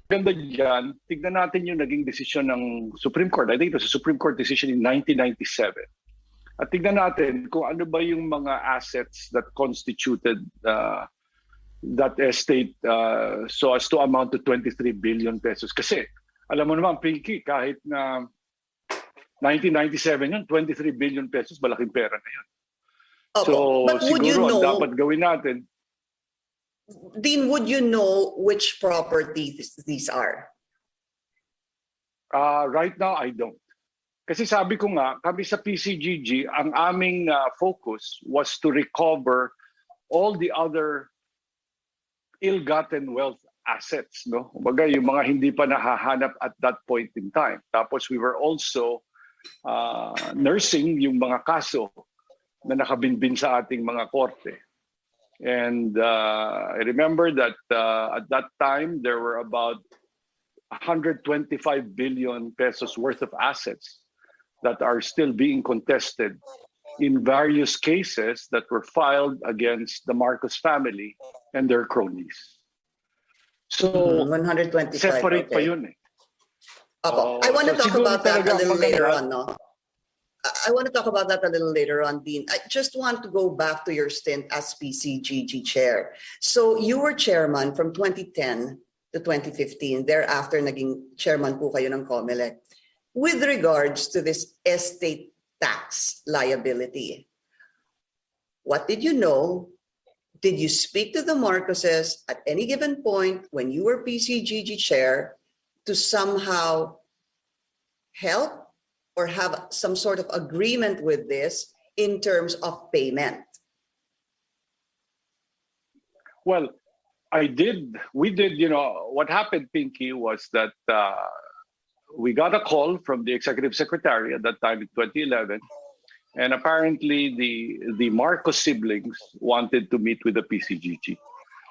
Ganda dyan, tignan natin yung naging desisyon ng Supreme Court. I think it was a Supreme Court decision in 1997. At tignan natin kung ano ba yung mga assets that constituted that estate so as to amount to 23 billion pesos. Kasi alam mo naman, Pinky, kahit na 1997 yun, 23 billion pesos, malaking pera na yun. So but would you siguro know, dapat gawin natin. Dean, would you know which properties these are? Right now, I don't. Kasi sabi ko nga, kami sa PCGG, ang aming focus was to recover all the other ill-gotten wealth assets. No? Kumbaga, yung mga hindi pa nahahanap at that point in time. Tapos we were also nursing yung mga kaso na nakabinbin sa ating mga korte. And I remember that at that time, there were about 125 billion pesos worth of assets that are still being contested in various cases that were filed against the Marcos family and their cronies. So, 125, separate pa okay. yun eh. I want to so talk about that a little maganda. later on, no? I want to talk about that a little later on, Dean. I just want to go back to your stint as PCGG chair. So you were chairman from 2010 to 2015. Thereafter, naging chairman po kayo ng COMELEC. With regards to this estate tax liability, what did you know? Did you speak to the Marcoses at any given point when you were PCGG chair to somehow help or have some sort of agreement with this in terms of payment? Well, we did, what happened, Pinky, was that we got a call from the executive secretary at that time in 2011, and apparently the Marcos siblings wanted to meet with the PCGG.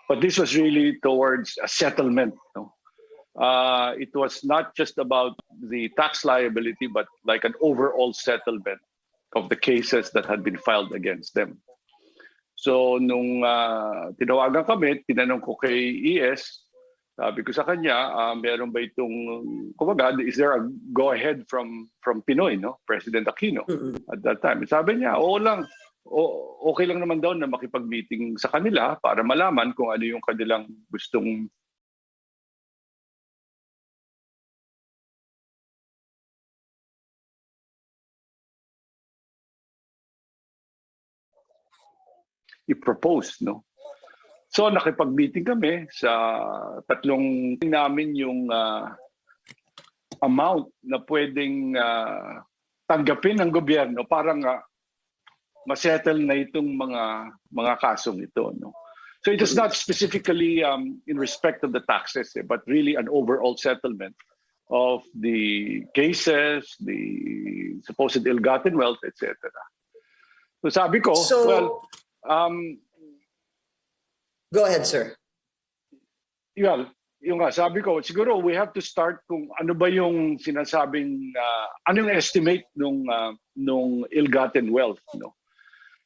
But this was really towards a settlement. No? It was not just about the tax liability, but like an overall settlement of the cases that had been filed against them. So nung tinawagan kami, tinanong ko kay ES, sabi ko sa kanya, meron ba itong, kumbaga, is there a go-ahead from Pinoy, no? President Aquino at that time. Sabi niya, oo lang, okay lang naman daw na makipag-meeting sa kanila para malaman kung ano yung kanilang gustong i-propose, no? So nakipag-meeting kami sa tatlong namin yung amount na pwedeng tanggapin ng gobyerno para nga masettle na itong mga kasong ito, no? So it is not specifically in respect of the taxes, but really an overall settlement of the cases, the supposed ill-gotten wealth, etc. So sabi ko, go ahead, sir. Yung sabi ko, siguro we have to start kung ano ba yung sinasabing, ano yung estimate nung ill-gotten wealth, no?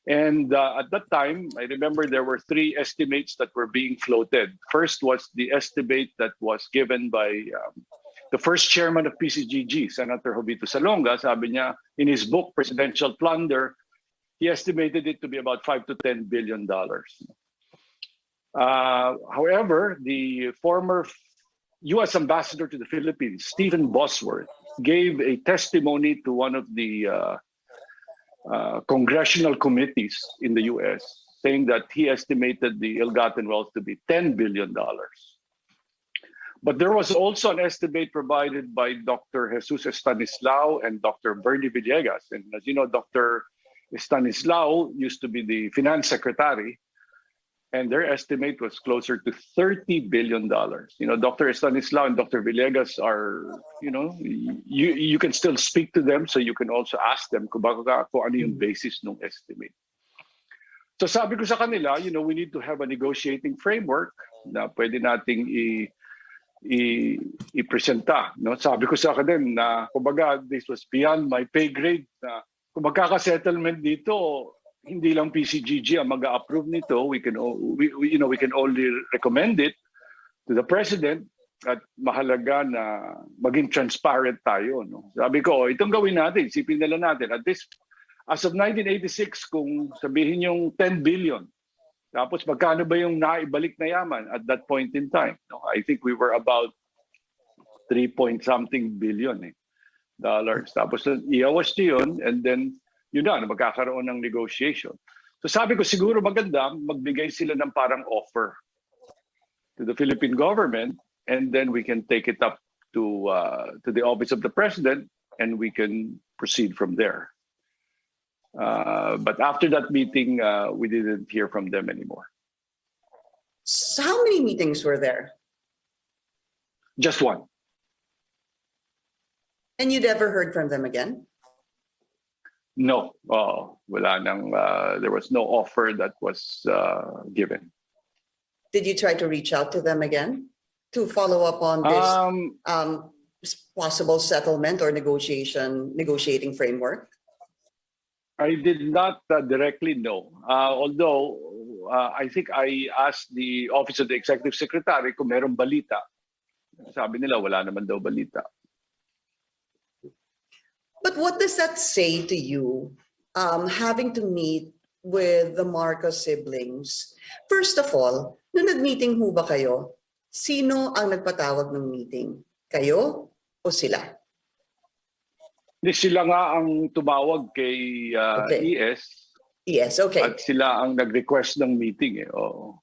And at that time, I remember there were three estimates that were being floated. First was the estimate that was given by the first chairman of PCGG, Senator Jovito Salonga. Sabi niya, in his book, Presidential Plunder, he estimated it to be about $5 to $10 billion. However, the former U.S. ambassador to the Philippines, Stephen Bosworth, gave a testimony to one of the congressional committees in the U.S., saying that he estimated the ill-gotten wealth to be $10 billion. But there was also an estimate provided by Dr. Jesus Estanislao and Dr. Bernie Villegas. And as you know, Dr. Estanislao used to be the finance secretary, and their estimate was closer to $30 billion. Dr. Estanislao and Dr. Villegas are, you can still speak to them, so you can also ask them kung ano yung basis ng estimate. So sabi ko sa kanila, we need to have a negotiating framework na pwede nating i-presenta. No? Sabi ko sa kanila na, kumbaga, this was beyond my pay grade na kung magkaka-settlement dito, hindi lang PCGG ang mag-approve nito. We can only recommend it to the president at mahalaga na maging transparent tayo. No? Sabi ko, itong gawin natin, isipin nila natin. At this, as of 1986, kung sabihin yung 10 billion, tapos magkano ba yung naibalik na yaman at that point in time? No? I think we were about 3-point-something billion dollars. Tapos iawas niyo yun, and then yun na, magkakaroon ng negotiation. So sabi ko, siguro maganda, magbigay sila ng parang offer to the Philippine government, and then we can take it up to the office of the president, and we can proceed from there. But after that meeting, we didn't hear from them anymore. So how many meetings were there? Just one. And you never heard from them again? No, wala nang, there was no offer that was given. Did you try to reach out to them again to follow up on this possible settlement or negotiating framework? I did not directly know. Although I think I asked the Office of the Executive Secretary kung merong balita. Sabi nila wala naman daw balita. But what does that say to you, having to meet with the Marcos siblings? First of all, nung nag-meeting ho ba kayo, sino ang nagpatawag ng meeting? Kayo o sila? Hindi, sila nga ang tumawag kay ES. Yes, okay. At sila ang nag-request ng meeting. Oo.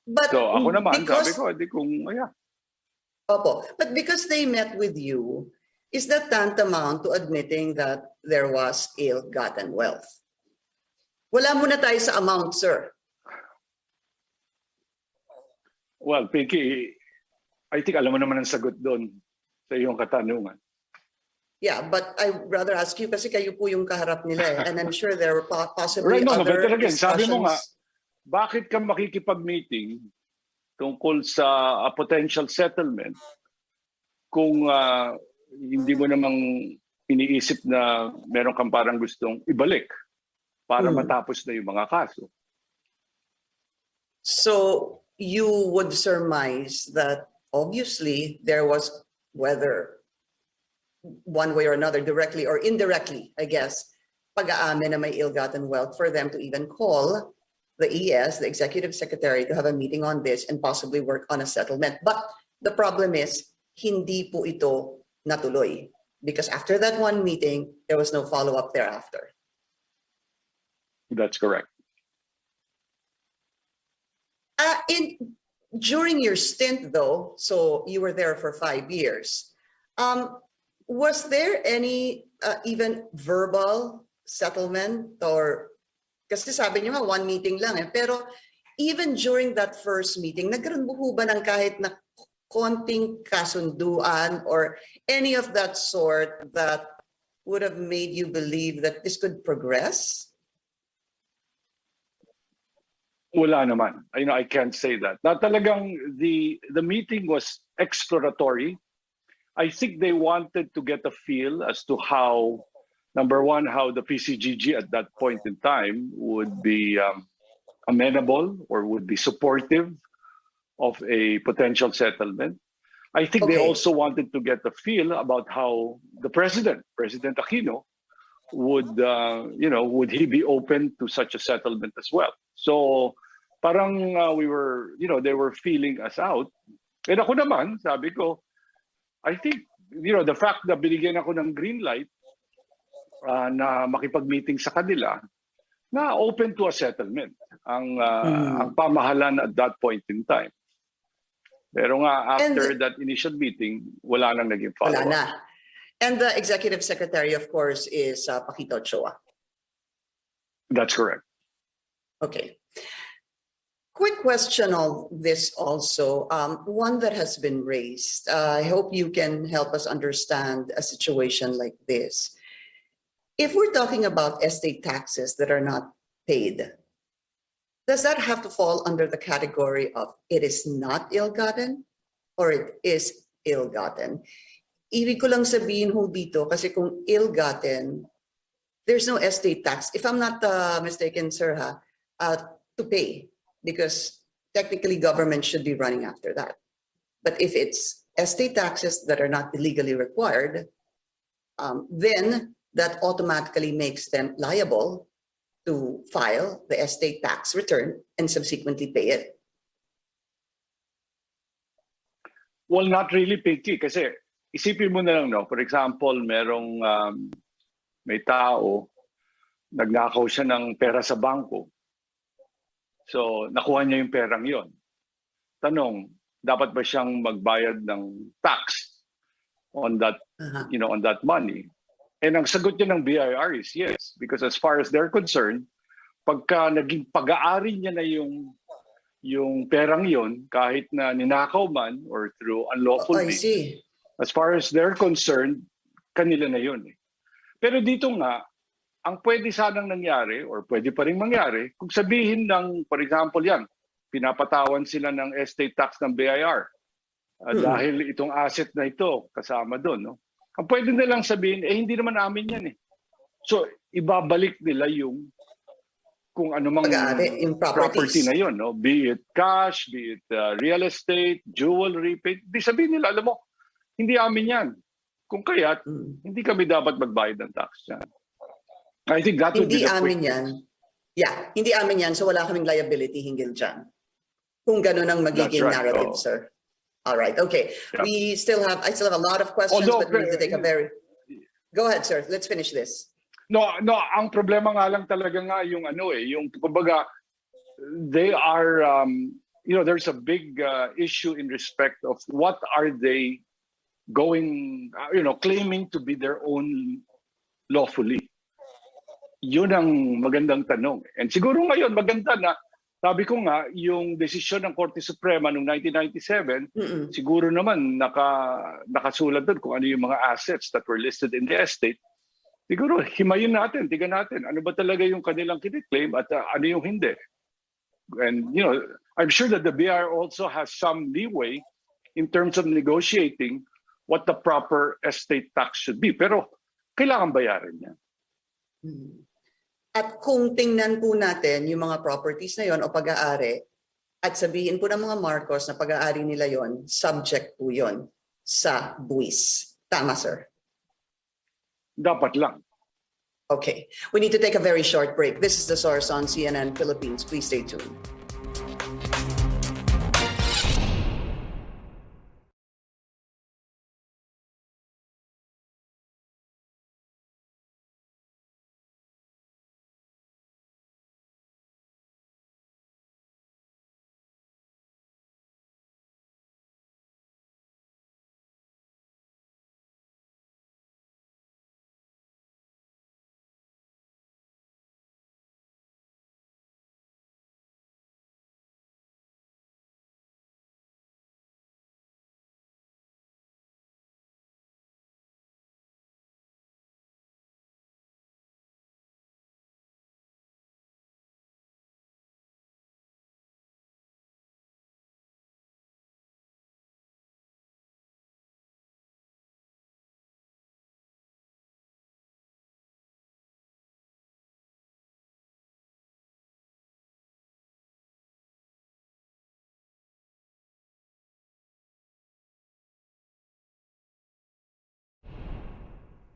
But so ako naman, because, sabi ko, hindi kung, Opo, but because they met with you, is that tantamount to admitting that there was ill-gotten wealth? Wala muna tayo sa amount, sir. Well, Pinky, I think alam mo naman ang sagot doon sa iyong katanungan. Yeah, but I rather ask you kasi kayo po yung kaharap nila and I'm sure there were possibly right, no, other but again, discussions. sabi mo nga, bakit ka makikipag-meeting tungkol sa a potential settlement kung hindi mo namang iniisip na meron kang parang gustong ibalik para matapos na yung mga kaso? So you would surmise that obviously there was, whether one way or another, directly or indirectly, I guess, pag-aamin na may ill-gotten wealth for them to even call the ES, the Executive Secretary, to have a meeting on this and possibly work on a settlement. But the problem is, hindi po ito natuloy. Because after that one meeting, there was no follow-up thereafter. That's correct. During your stint, though, so you were there for 5 years, was there any even verbal settlement or, kasi sabi niyo nga, one meeting lang pero even during that first meeting, nagkaroon po ba ng kahit na konting kasunduan or any of that sort that would have made you believe that this could progress? Wala naman. I can't say that. Na talagang the meeting was exploratory. I think they wanted to get a feel as to how, number one, how the PCGG at that point in time would be amenable or would be supportive of a potential settlement. I think they also wanted to get a feel about how the President Aquino, would he be open to such a settlement as well? So parang we were, they were feeling us out. And ako naman, sabi ko, I think, the fact na binigyan ako ng green light na makipag-meeting sa kanila, na open to a settlement ang pamahalan at that point in time. Pero nga, after that initial meeting, wala nang naging follow-up. Wala na. And the Executive Secretary, of course, is Paquito Ochoa. That's correct. Okay. Quick question on this also, one that has been raised. I hope you can help us understand a situation like this. If we're talking about estate taxes that are not paid, does that have to fall under the category of it is not ill-gotten or it is ill-gotten? Ibig ko lang sabihin ho dito, kasi kung ill-gotten, there's no estate tax, if I'm not mistaken, sir, to pay, because technically government should be running after that. But if it's estate taxes that are not illegally required, then that automatically makes them liable to file the estate tax return and subsequently pay it. Well, not really, Pinky, kasi isipin mo na lang, no? For example, may tao, nagnakaw siya ng pera sa bangko. So, nakuha niya yung perang yon. Tanong, dapat ba siyang magbayad ng tax on that, on that money? And ang sagot niya ng BIR is yes, because as far as they're concerned, pagka naging pag-aari niya na yung perang yon, kahit na ninakaw man or through unlawful means, as far as they're concerned, kanila na yun. Pero dito nga, ang pwede sanang nangyari or pwede pa rin mangyari, kung sabihin ng, for example yan, pinapatawan sila ng estate tax ng BIR dahil itong asset na ito kasama doon. No? Ang pwede nilang sabihin, hindi naman amin yan eh. So, ibabalik nila yung kung ano mang yung property na yun. No? Be it cash, be it real estate, jewelry, di sabihin nila, alam mo, hindi amin yan. Kung kaya't, hindi kami dapat magbayad ng tax yan. I think that would be the amin yan. Yeah, hindi amin yan. So wala kaming liability hinggil dyan. Kung ganun ang magiging narrative, sir. All right, okay. Yeah. I still have a lot of questions, but we need to take a very... Go ahead, sir. Let's finish this. No, ang problema nga lang talaga nga yung yung kumbaga, they are, there's a big issue in respect of what are they going, claiming to be their own lawfully. Yun ang magandang tanong. And siguro ngayon, maganda na, sabi ko nga, yung desisyon ng Korte Suprema noong 1997, siguro naman nakasulat doon kung ano yung mga assets that were listed in the estate. Siguro, himayin natin, tigan natin, ano ba talaga yung kanilang kiniklaim at ano yung hindi. And, I'm sure that the BIR also has some leeway in terms of negotiating what the proper estate tax should be. Pero, kailangan bayaran niya. At kung tingnan po natin yung mga properties na yon o pag-aari, at sabihin po ng mga Marcos na pag-aari nila yon, subject po yon sa buwis. Tama, sir? Dapat lang. Okay. We need to take a very short break. This is The Source on CNN Philippines. Please stay tuned.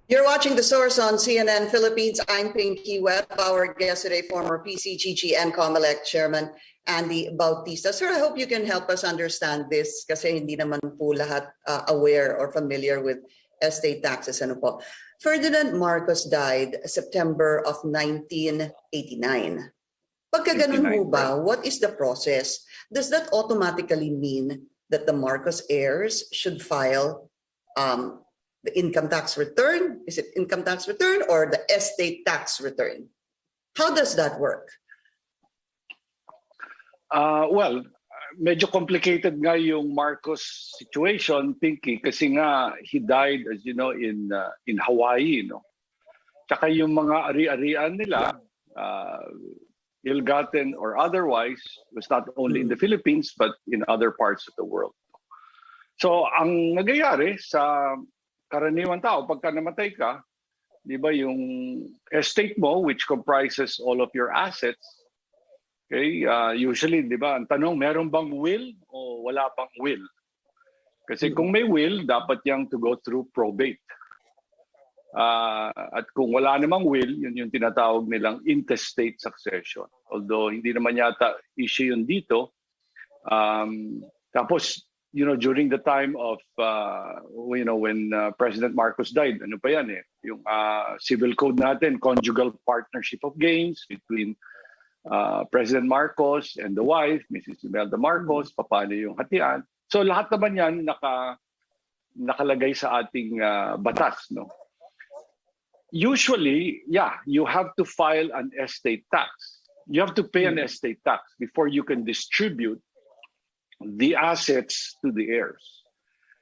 You're watching The Source on CNN Philippines. I'm Pinky Webb. Our guest today, former PCGG and COMELEC Chairman Andy Bautista. Sir, I hope you can help us understand this kasi hindi naman po lahat aware or familiar with estate taxes. Ano po? Ferdinand Marcos died September of 1989. Pagka ganun po ba, what is the process? Does that automatically mean that the Marcos heirs should file the income tax return? Is it income tax return or the estate tax return? How does that work? Well, medyo complicated nga yung Marcos situation, Pinky, kasi nga he died, as you know, in Hawaii, no. Tsaka yung mga ari-arian nila, ill-gotten or otherwise, was not only in the Philippines but in other parts of the world. So ang nagyayari sa karaniwang tao, pagka namatay ka, di ba yung estate mo, which comprises all of your assets, okay, usually, di ba, ang tanong, meron bang will o wala pang will? Kasi kung may will, dapat yang to go through probate. At kung wala namang will, yun yung tinatawag nilang intestate succession. Although hindi naman yata issue yun dito. Tapos, during the time of, when President Marcos died, ano pa yan yung civil code natin, conjugal partnership of gains between President Marcos and the wife, Mrs. Imelda Marcos, paano yung hatian. So lahat naman yan nakalagay sa ating batas, no? Usually, you have to file an estate tax. You have to pay an estate tax before you can distribute the assets to the heirs.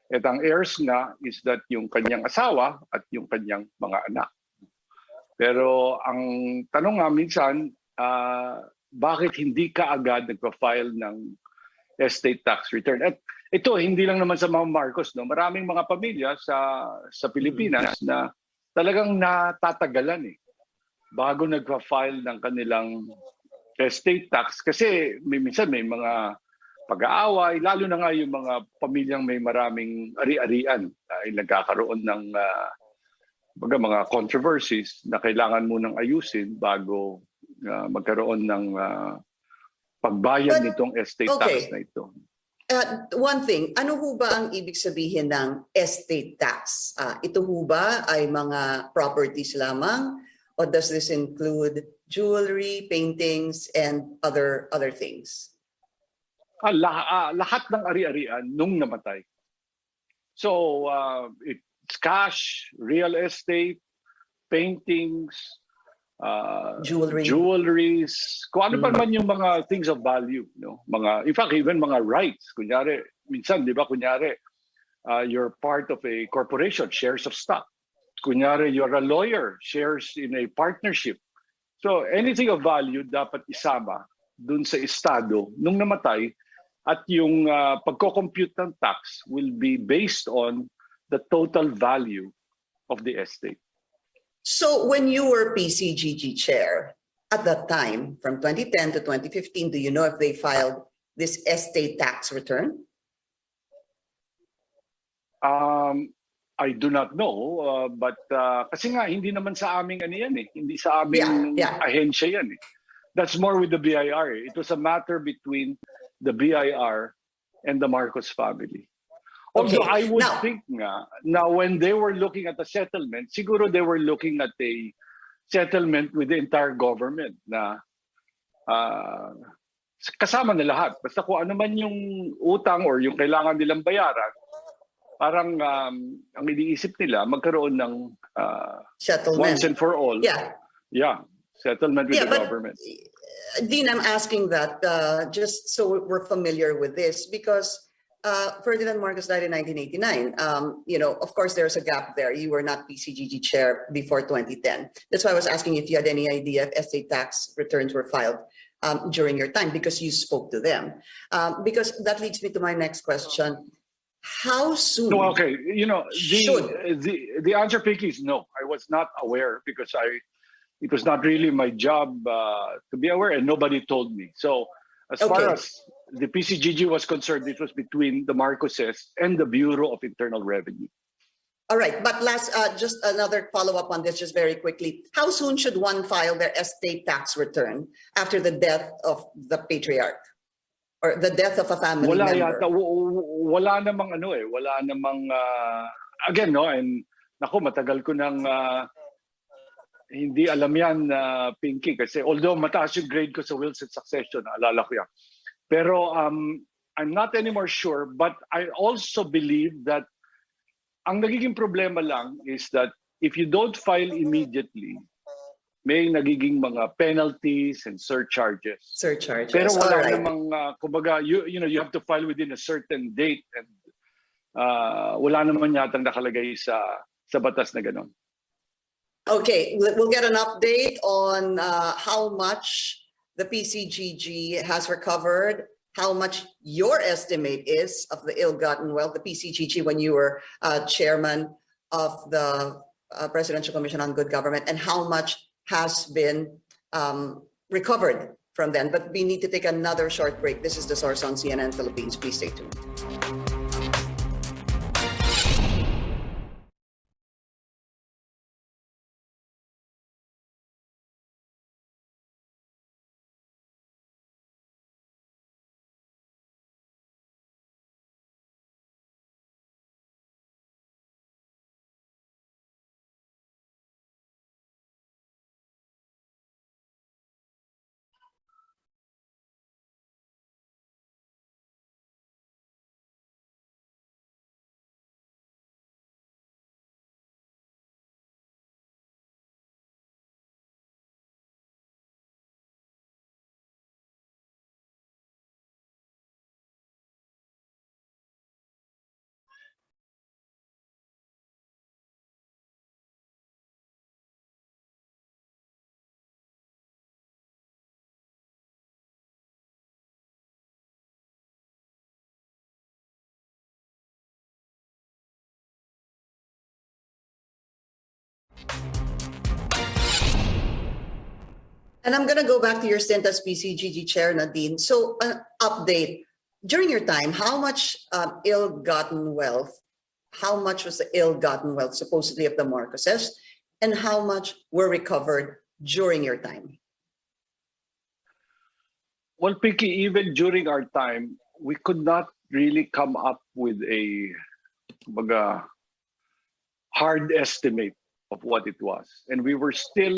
At ang heirs nga is that yung kanyang asawa at yung kanyang mga anak. Pero ang tanong nga minsan, bakit hindi ka agad nagpa-file ng estate tax return? At ito, hindi lang naman sa mga Marcos, no? Maraming mga pamilya sa Pilipinas na talagang natatagalan bago nagpa-file ng kanilang estate tax. Kasi minsan may mga pag-aaway, lalo na nga yung mga pamilyang may maraming ari-arian ay nagkakaroon ng mga controversies na kailangan munang ayusin bago magkaroon ng pagbayad nitong estate tax na ito. One thing, ano ho ba ang ibig sabihin ng estate tax? Ito ho ba ay mga properties lamang? Or does this include jewelry, paintings, and other things? Lahat ng ari-arian nung namatay. So, it's cash, real estate, paintings, jewelries, kung ano pa man yung mga things of value, no? In fact, even mga rights. Kunyari, minsan, di ba, you're part of a corporation, shares of stock. Kunyari, you're a lawyer, shares in a partnership. So, anything of value dapat isama dun sa estado nung namatay, at yung pagko-compute ng tax will be based on the total value of the estate. So when you were PCGG chair at that time, from 2010 to 2015, do you know if they filed this estate tax return? I do not know, but kasi nga hindi naman sa aming hindi sa aming ahensya yan That's more with the BIR. It was a matter between the BIR and the Marcos family. Also, I would think now when they were looking at the settlement, siguro they were looking at a settlement with the entire government na kasama na lahat. Basta kung ano man yung utang or yung kailangan nilang bayaran, parang ang iniisip nila magkaroon ng settlement once and for all. Settlement with the government. Dean, I'm asking that just so we're familiar with this because Ferdinand Marcos died in 1989. Of course, there's a gap there. You were not PCGG chair before 2010. That's why I was asking if you had any idea if estate tax returns were filed during your time because you spoke to them. Because that leads me to my next question. How soon? No, okay. The answer, Pinky, is no. I was not aware because it was not really my job to be aware, and nobody told me. So as far as the PCGG was concerned, it was between the Marcoses and the Bureau of Internal Revenue. All right, but just another follow-up on this, just very quickly. How soon should one file their estate tax return after the death of the patriarch or the death of a family member? Wala namang wala namang, again, no, and naku, matagal ko nang hindi alam yan, Pinky, kasi although mataas yung grade ko sa wills and succession, naalala ko yan. Pero I'm not anymore sure, but I also believe that ang nagiging problema lang is that if you don't file immediately, may nagiging mga penalties and surcharges. Pero wala namang, kumbaga, you have to file within a certain date and wala naman yatang nakalagay sa batas na gano'n. Okay, we'll get an update on how much the PCGG has recovered, how much your estimate is of the ill-gotten wealth, the PCGG when you were chairman of the Presidential Commission on Good Government, and how much has been recovered from them. But we need to take another short break. This is The Source on CNN Philippines. Please stay tuned. And I'm going to go back to your stint as PCGG chair, Nadine. So, update. During your time, how much ill-gotten wealth, how much was the ill-gotten wealth supposedly of the Marcoses, and how much were recovered during your time? Well, Pinky, even during our time, we could not really come up with a hard estimate of what it was. And we were still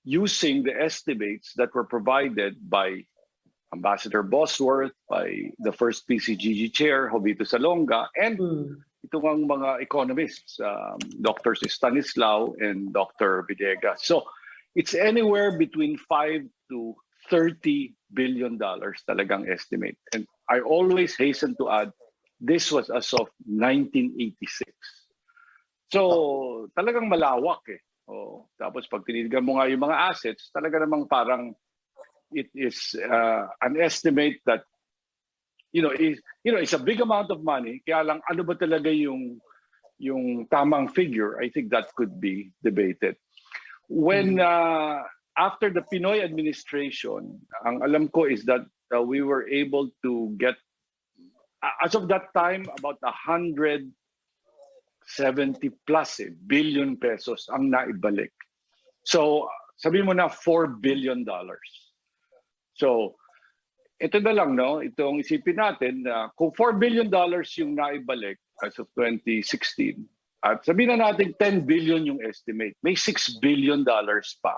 using the estimates that were provided by Ambassador Bosworth, by the first PCGG chair, Jovito Salonga, and itong ang mga economists, Dr. Stanislao and Dr. Villegas. So it's anywhere between $5 to $30 billion talagang estimate. And I always hasten to add, this was as of 1986. So talagang malawak eh. Oh, tapos pag tinignan mo nga yung mga assets, talaga namang parang it is an estimate that it's a big amount of money. Kaya lang ano ba talaga yung tamang figure? I think that could be debated. When after the Pinoy administration, ang alam ko is that we were able to get, as of that time, about 170 plus billion pesos ang naibalik. So sabi mo na $4 billion. So ito na lang, no? Itong isipin natin na kung $4 billion yung naibalik as of 2016, at sabihin na natin 10 billion yung estimate, may $6 billion pa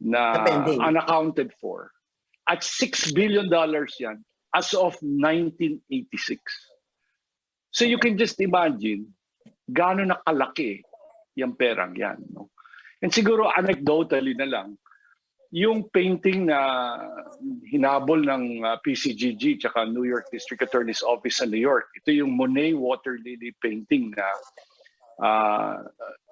na unaccounted for. At $6 billion yan as of 1986. So you can just imagine gaano nakalaki yung perang yan. No? And siguro anecdotally na lang, yung painting na hinabol ng PCGG tsaka New York District Attorney's Office sa New York, ito yung Monet Water Lily painting na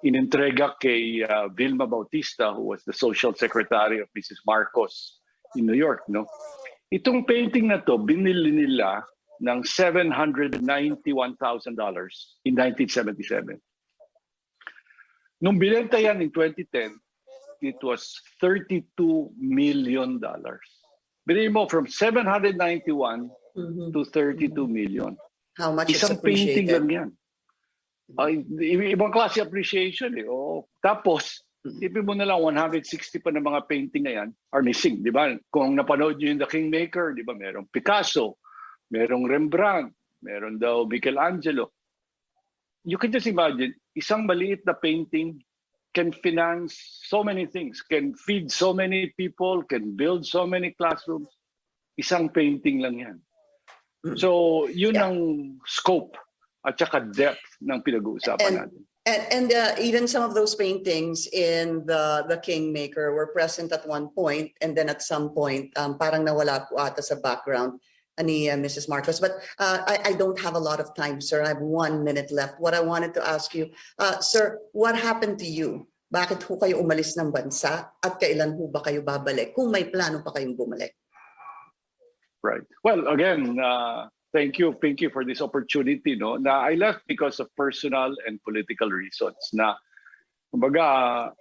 inintrega kay Vilma Bautista, who was the social secretary of Mrs. Marcos in New York. No? Itong painting na to, binili nila ng $791,000 in 1977. Nung binenta yan in 2010, it was $32 million. Binili mo from 791 to 32 million. How much Isang it's appreciated. painting lang yan. Ibang klase appreciation eh. Oh. Tapos, tipin mo na lang 160 pa ng mga painting na yan are missing, di ba? Kung napanood nyo yung The Kingmaker, di ba? Merong Picasso, merong Rembrandt, meron daw Michelangelo. You can just imagine, isang maliit na painting can finance so many things, can feed so many people, can build so many classrooms. Isang painting lang yan. So, yun ang scope at saka depth ng pinag-uusapan natin. And even some of those paintings in the Kingmaker were present at one point, and then at some point, parang nawala po ata sa background ni Mrs. Marcos. But I don't have a lot of time, sir. I have 1 minute left. What I wanted to ask you, sir, what happened to you? Bakit ho kayo umalis ng bansa at kailan ho ba kayo babalik kung may plano pa kayong bumalik? Right. Well, again, thank you, Pinky, for this opportunity. No, na I left because of personal and political reasons. Na, kumbaga,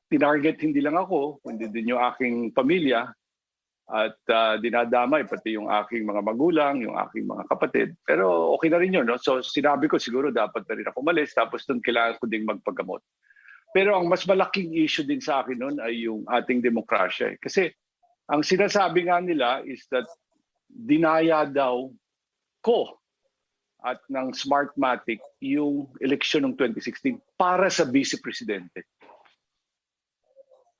tinarget hindi lang ako, kundi din yung aking pamilya at dinadamay pati yung aking mga magulang, yung aking mga kapatid. Pero okay na rin yun. No? So sinabi ko siguro dapat na rin ako umalis, tapos doon kailangan ko ding magpagamot. Pero ang mas malaking issue din sa akin noon ay yung ating demokrasya. Kasi ang sinasabi nga nila is that dinaya daw ko at ng Smartmatic yung eleksyon ng 2016 para sa vice-presidente.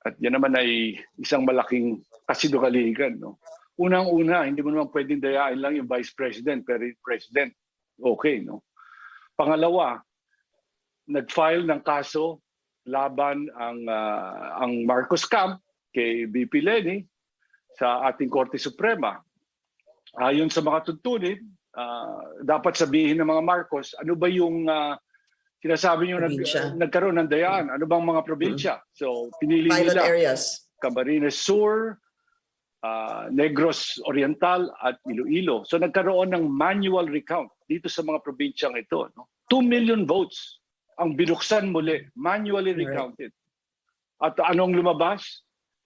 At yan naman ay isang malaking kasinungalingan. No? Unang-una, hindi mo naman pwedeng dayain lang yung vice president, pero yung president, okay. No? Pangalawa, nag-file ng kaso laban ang Marcos camp kay VP Leni sa ating Korte Suprema. Ayon sa mga tuntunin, dapat sabihin ng mga Marcos, ano ba yung sinasabi niyo nagkaroon ng dayaan? Ano bang mga probinsya? So pinili nila areas. Camarines Sur, Negros Oriental at Iloilo. So nagkaroon ng manual recount dito sa mga probinsyang ito. No? 2 million votes ang binuksan muli, manually recounted. At anong lumabas?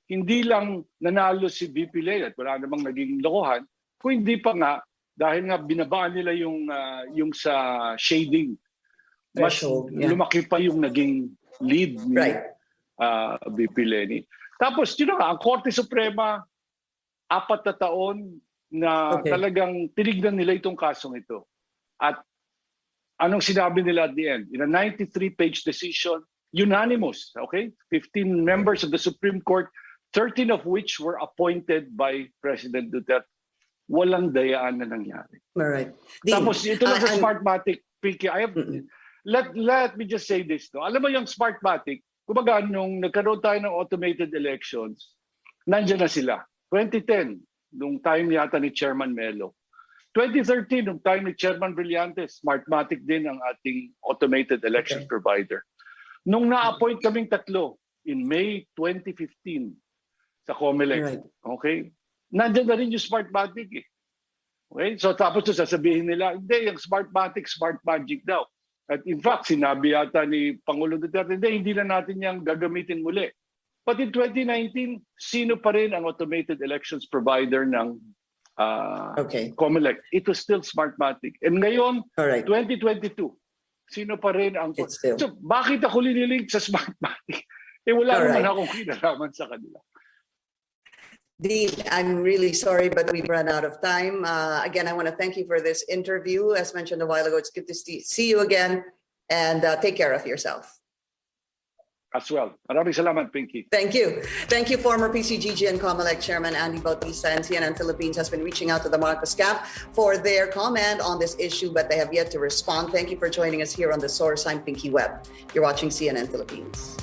hindi lang nanalo si VP Leni at wala namang naging lokohan, kung hindi pa nga, dahil nga binabaan nila yung sa shading, mas lumaki pa yung naging lead ni VP Leni. Tapos, ang Korte Suprema, 4 na taon na talagang tinignan nila itong kasong ito. At anong sinabi nila at the end? In a 93-page decision, unanimous, 15 members of the Supreme Court, 13 of which were appointed by President Duterte. Walang dayaan na nangyari. All right. Tapos ito lang sa Smartmatic, Pinky, let me just say this. No? Alam mo yung Smartmatic, kumbaga nung nagkaroon tayo ng automated elections, nandiyan na sila. 2010, nung time yata ni Chairman Melo. 2013, nung time ni Chairman Brillantes, Smartmatic din ang ating automated election provider. Nung na-appoint kaming 3 in May 2015 sa COMELEC, nandiyan na rin yung Smartmatic eh. Okay? So tapos sasabihin nila, hindi, yung Smartmatic, Smart Magic daw. At in fact, sinabi yata ni Pangulong Duterte, hindi na natin yung gagamitin muli. But in 2019, sino pa rin ang automated elections provider ng COMELEC? It was still Smartmatic. And ngayon, 2022, sino pa rin ang... So bakit ako linilink sa Smartmatic? Wala naman akong kinalaman sa kanila. Dean, I'm really sorry, but we've run out of time. Again, I want to thank you for this interview. As mentioned a while ago, it's good to see you again, and take care of yourself. As well. Maraming salamat, Pinky. Thank you. Thank you, former PCGG and COMELEC Chairman Andy Bautista, and CNN Philippines has been reaching out to the Marcos camp for their comment on this issue, but they have yet to respond. Thank you for joining us here on The Source. I'm Pinky Webb. You're watching CNN Philippines.